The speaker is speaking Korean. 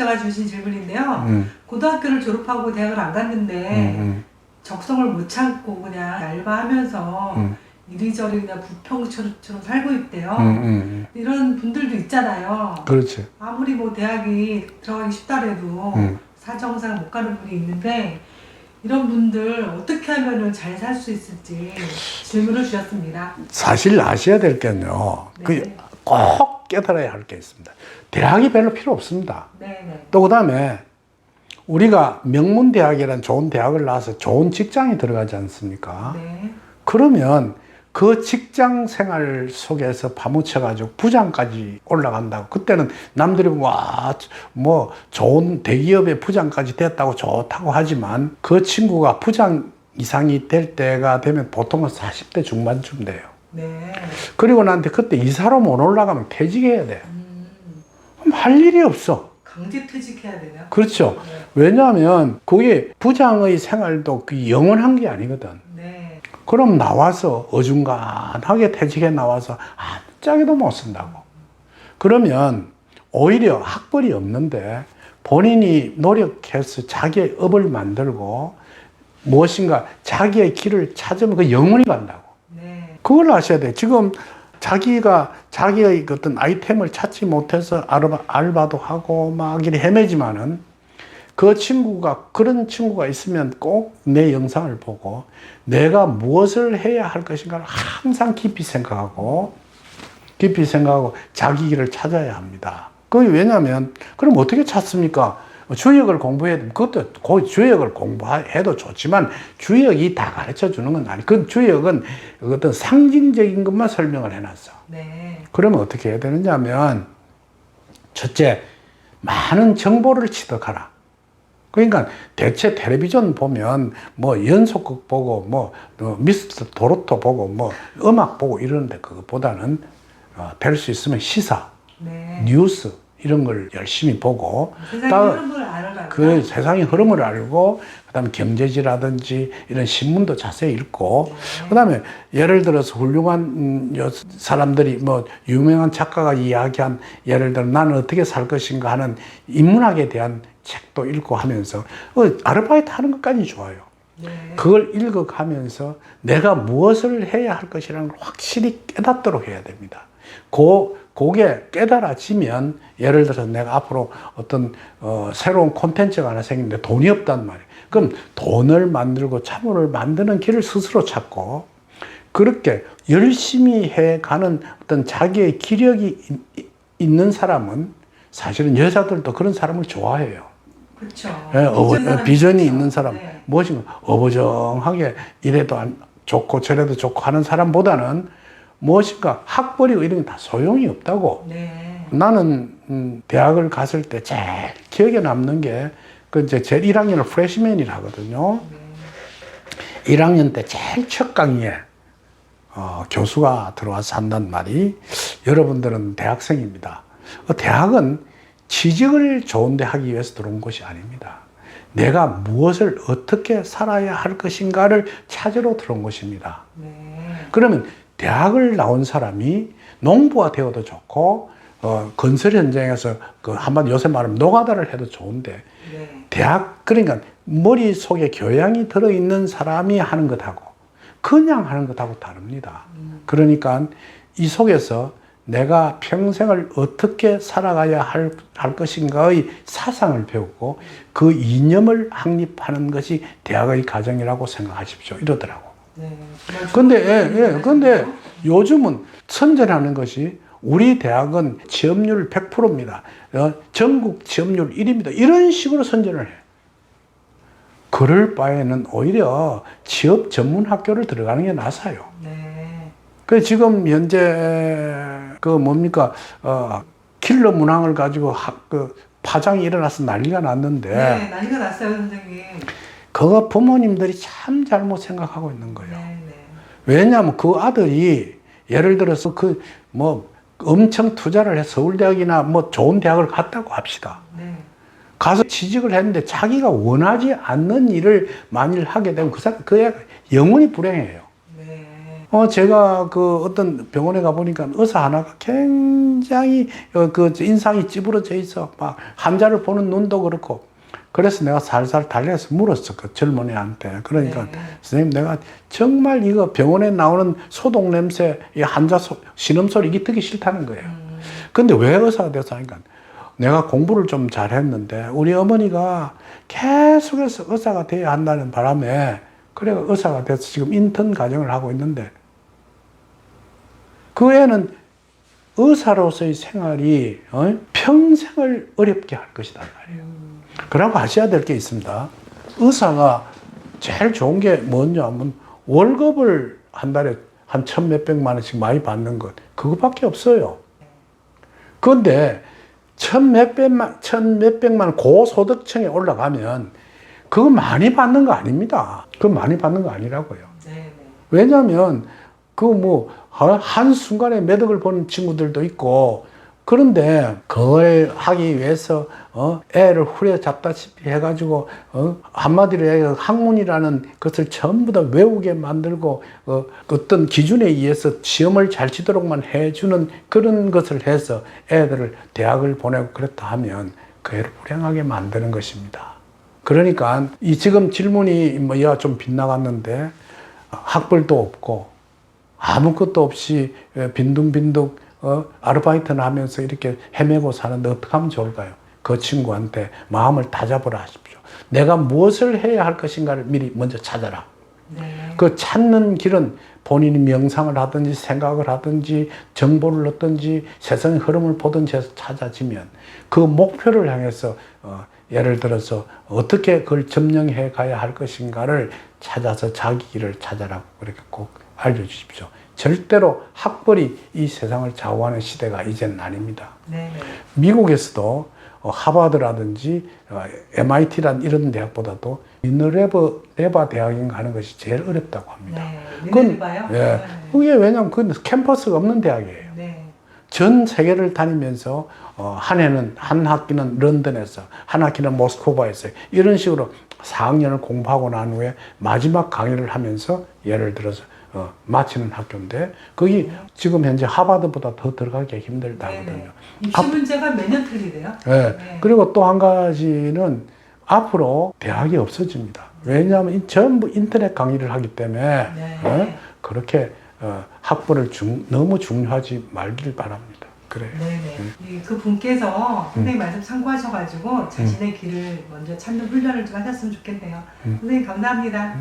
청취자가 주신 질문인데요. 고등학교를 졸업하고 대학을 안 갔는데 적성을 못 참고 그냥 알바하면서 이리저리 그냥 부평처럼 살고 있대요. 이런 분들도 있잖아요. 그렇지. 아무리 뭐 대학이 들어가기 쉽다래도 사정상 못 가는 분이 있는데 이런 분들 어떻게 하면 잘 살 수 있을지 질문을 주셨습니다. 사실 아셔야 될 게요. 네. 꼭 깨달아야 할 게 있습니다. 대학이 별로 필요 없습니다. 네네. 또 그 다음에 우리가 명문대학이라는 좋은 대학을 나와서 좋은 직장에 들어가지 않습니까? 네. 그러면 그 직장 생활 속에서 파묻혀가지고 부장까지 올라간다고. 그때는 남들이 와, 뭐 좋은 대기업의 부장까지 됐다고 좋다고 하지만 그 친구가 부장 이상이 될 때가 되면 보통은 40대 중반쯤 돼요. 네. 그리고 나한테 그때 이사로 못 올라가면 퇴직해야 돼. 그럼 할 일이 없어. 강제 퇴직해야 되나? 그렇죠. 네. 왜냐하면 그게 부장의 생활도 그 영원한 게 아니거든. 네. 그럼 나와서 어중간하게 퇴직해 나와서 아무짝에도 못 쓴다고. 그러면 오히려 학벌이 없는데 본인이 노력해서 자기의 업을 만들고 무엇인가 자기의 길을 찾으면 그 영원히 간다고. 네. 그걸 아셔야 돼요. 지금 자기가 자기의 어떤 아이템을 찾지 못해서 알바도 하고 막 이렇게 헤매지만은 그 친구가, 그런 친구가 있으면 꼭 내 영상을 보고 내가 무엇을 해야 할 것인가를 항상 깊이 생각하고 자기 길을 찾아야 합니다. 그게 왜냐면, 그럼 어떻게 찾습니까? 주역을 공부해도, 그것도 그 주역을 공부해도 좋지만 주역이 다 가르쳐 주는 건 아니고, 그 주역은 어떤 상징적인 것만 설명을 해놨어. 네. 그러면 어떻게 해야 되느냐 하면, 첫째, 많은 정보를 취득하라. 그러니까 대체 텔레비전 보면 뭐 연속극 보고 뭐 미스터 도로토 보고 뭐 음악 보고 이러는데 그것보다는 될 수 있으면 시사, 네. 뉴스 이런 걸 열심히 보고 세상의 흐름을 알아가고 그 세상의 흐름을 알고 그다음에 경제지라든지 이런 신문도 자세히 읽고 그다음에 예를 들어서 훌륭한 사람들이 뭐 유명한 작가가 이야기한 예를 들어 나는 어떻게 살 것인가 하는 인문학에 대한 책도 읽고 하면서 아르바이트 하는 것까지 좋아요. 네. 그걸 읽어가면서 내가 무엇을 해야 할 것이라는 걸 확실히 깨닫도록 해야 됩니다. 그게 깨달아지면 예를 들어서 내가 앞으로 어떤 새로운 콘텐츠가 하나 생기는데 돈이 없단 말이에요. 그럼 돈을 만들고 자본을 만드는 길을 스스로 찾고 그렇게 열심히 해가는 어떤 자기의 기력이 있는 사람은 사실은 여자들도 그런 사람을 좋아해요. 그렇죠. 비전이 있는 사람, 네. 무엇인가 어부정하게 이래도 좋고 저래도 좋고 하는 사람보다는 무엇인가 학벌이 이런 게 다 소용이 없다고. 네. 나는 대학을 갔을 때 제일 기억에 남는 게 그 이제 제 1학년을 프레시맨이라 하거든요. 1학년 때 제일 첫 강의에 교수가 들어와서 한단 말이 여러분들은 대학생입니다. 대학은 취직을 좋은데 하기 위해서 들어온 것이 아닙니다. 내가 무엇을 어떻게 살아야 할 것인가를 찾으러 들어온 것입니다. 네. 그러면 대학을 나온 사람이 농부가 되어도 좋고 건설 현장에서 한마디 요새 말하면 노가다를 해도 좋은데 네. 대학 그러니까 머릿속에 교양이 들어있는 사람이 하는 것하고 그냥 하는 것하고 다릅니다. 그러니까 이 속에서 내가 평생을 어떻게 살아가야 할 것인가의 사상을 배우고 그 이념을 확립하는 것이 대학의 과정이라고 생각하십시오. 이러더라고. 네. 근데 요즘은 선전하는 것이 우리 대학은 취업률 100%입니다. 전국 취업률 1위입니다. 이런 식으로 선전을 해. 그럴 바에는 오히려 취업 전문 학교를 들어가는 게 낫아요. 네. 그 지금 현재 킬러 문항을 가지고 파장이 일어나서 난리가 났는데 네, 난리가 났어요, 선생님. 그거 부모님들이 참 잘못 생각하고 있는 거예요. 네, 네. 왜냐하면 그 아들이 예를 들어서 엄청 투자를 해서 서울대학이나 좋은 대학을 갔다고 합시다. 네. 가서 취직을 했는데 자기가 원하지 않는 일을 만일 하게 되면 그 애가 영원히 불행해요. 네. 제가 그 어떤 병원에 가보니까 의사 하나가 굉장히 그 인상이 찌부러져 있어. 막 환자를 보는 눈도 그렇고. 그래서 내가 살살 달래서 물었어. 그 젊은이한테. 그러니까 네. 선생님 내가 정말 이거 병원에 나오는 소독 냄새, 이 환자 신음소리 이게 듣기 싫다는 거예요. 근데 왜 의사가 돼서 하니까 내가 공부를 좀 잘했는데 우리 어머니가 계속해서 의사가 돼야 한다는 바람에 그래 의사가 돼서 지금 인턴 과정을 하고 있는데 그 애는 의사로서의 생활이 평생을 어렵게 할 것이다 말이에요. 그러고 하셔야 될 게 있습니다. 의사가 제일 좋은 게 뭐냐 하면 월급을 한 달에 한 1,000몇백만 원씩 많이 받는 것 그거밖에 없어요. 그런데 1,000몇백만 원 고소득층에 올라가면 그거 많이 받는 거 아닙니다. 그거 많이 받는 거 아니라고요. 네. 왜냐하면 그 뭐 한순간에 매덕을 보는 친구들도 있고 그런데 그걸 하기 위해서 애를 후려잡다시피 해가지고 한마디로 얘기해서 학문이라는 것을 전부 다 외우게 만들고 어떤 기준에 의해서 시험을 잘 치도록만 해주는 그런 것을 해서 애들을 대학을 보내고 그렇다 하면 그 애를 불행하게 만드는 것입니다. 그러니까 이 지금 질문이 뭐야 좀 빗나갔는데 학벌도 없고 아무것도 없이 빈둥빈둥 아르바이트를 하면서 이렇게 헤매고 사는데 어떻게 하면 좋을까요? 그 친구한테 마음을 다잡으라 하십시오. 내가 무엇을 해야 할 것인가를 미리 먼저 찾아라. 네. 그 찾는 길은 본인이 명상을 하든지 생각을 하든지 정보를 얻든지 세상의 흐름을 보든지 해서 찾아지면 그 목표를 향해서 예를 들어서 어떻게 그걸 점령해 가야 할 것인가를 찾아서 자기 길을 찾아라고 그렇게 꼭 알려주십시오. 절대로 학벌이 이 세상을 좌우하는 시대가 이제는 아닙니다. 네. 미국에서도 하버드라든지 MIT라는 이런 대학보다도 미너레바 대학인가 하는 것이 제일 어렵다고 합니다. 네. 미네르바요? 예, 네. 그게 왜냐하면 그건 캠퍼스가 없는 대학이에요. 네. 전 세계를 다니면서 한 해는 한 학기는 런던에서 한 학기는 모스크바에서 이런 식으로 4학년을 공부하고 난 후에 마지막 강의를 하면서 예를 들어서 마치는 학교인데 거기 지금 현재 하버드보다 더 들어가기 힘들다거든요. 입시 문제가 매년 틀리대요. 네. 네. 그리고 또 한 가지는 앞으로 대학이 없어집니다. 왜냐하면 전부 인터넷 강의를 하기 때문에 네. 그렇게 학벌을 너무 중요하지 말길 바랍니다. 그래요. 네네. 그 분께서 선생님 말씀 참고하셔가지고 자신의 길을 먼저 찾는 훈련을 좀 하셨으면 좋겠네요. 선생님 감사합니다.